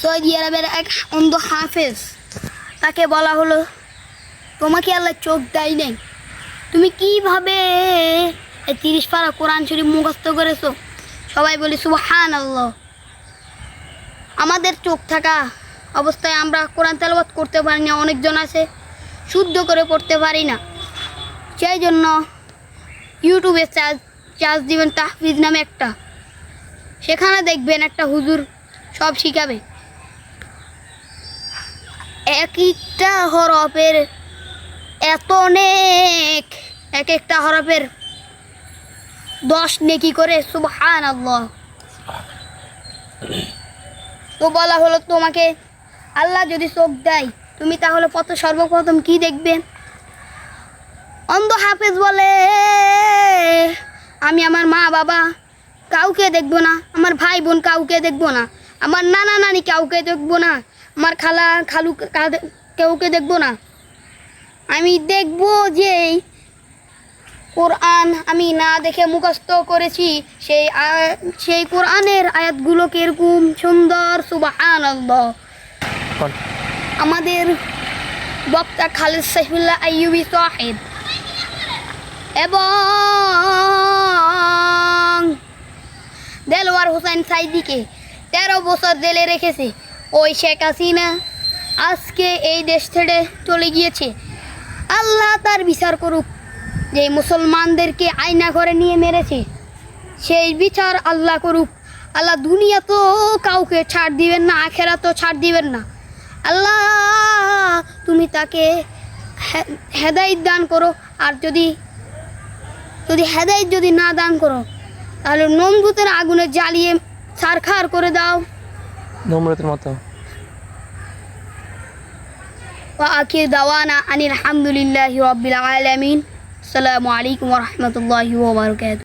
Saudi আরবের এক অন্ধ হাফেজ, তাকে বলা হলো তোমাকে আল্লাহ চোখ দেয় নাই, তুমি কিভাবে এই 30 পারা কোরআন শরীফ মুখস্থ করেছো? সবাই বলি সুবহানাল্লাহ। আমাদের চোখ থাকা অবস্থায় আমরা কোরআন তেলাওয়াত করতে পারি না, অনেকজন আছে শুদ্ধ করে পড়তে পারি না। সেই জন্য ইউটিউবে চার্জ দিবেন তাহফিজ নামে একটা, সেখানে দেখবেন একটা হুজুর সব শিখাবে। এক একটা হরফের এত অনেক, এক একটা হরফের 10 নেকি করে, সুবহানাল্লাহ। তো বলা হলো তোমাকে আল্লাহ যদি চোখ দেয় তুমি তাহলে সর্বপ্রথম কি দেখবে? অন্ধ হাফেজ বলে আমি আমার মা বাবা কাউকে দেখবো না, আমার ভাই বোন কাউকে দেখবো না, আমার নানা নানি কাউকে দেখবো না, আমার খালা খালু কাউকে দেখবো না। আমি দেখবো যে কোরআন আমি না দেখে মুখস্থ করেছি, সেই কোরআনের আয়াতগুলো কিরকম সুন্দর, সুবহানাল্লাহ। আমাদের বক্তা খালিদ সাইফুল্লাহ আইয়ুবী সাহেব এবং দেলোয়ার হোসেন সাইদিকে 13 বছর জেলে রেখেছে ওই শেখ হাসিনা আজকে এই দেশ ছেড়ে চলে গিয়েছে। আল্লাহ তার বিচার করুক। যে মুসলমানদেরকে আয়না ঘরে নিয়ে মেরেছে সেই বিচার আল্লাহ করুক। আল্লাহ দুনিয়া তো কাউকে ছাড় দিবেন না, আখেরাত তো ছাড় দিবেন না। আল্লাহ তুমি তাকে হেদায়েত দান করো, আর যদি হেদায়েত যদি না দান করো তাহলে নমরুদের আগুনে জ্বালিয়ে ছারখার করে দাও, নমরুদের মতো। ওয়া আখির দাওয়ানা আনিল হামদুলিল্লাহি রাব্বিল আলামিন। আসসালামু আলাইকুম ওয়া রাহমাতুল্লাহি ওয়া বারাকাতুহু।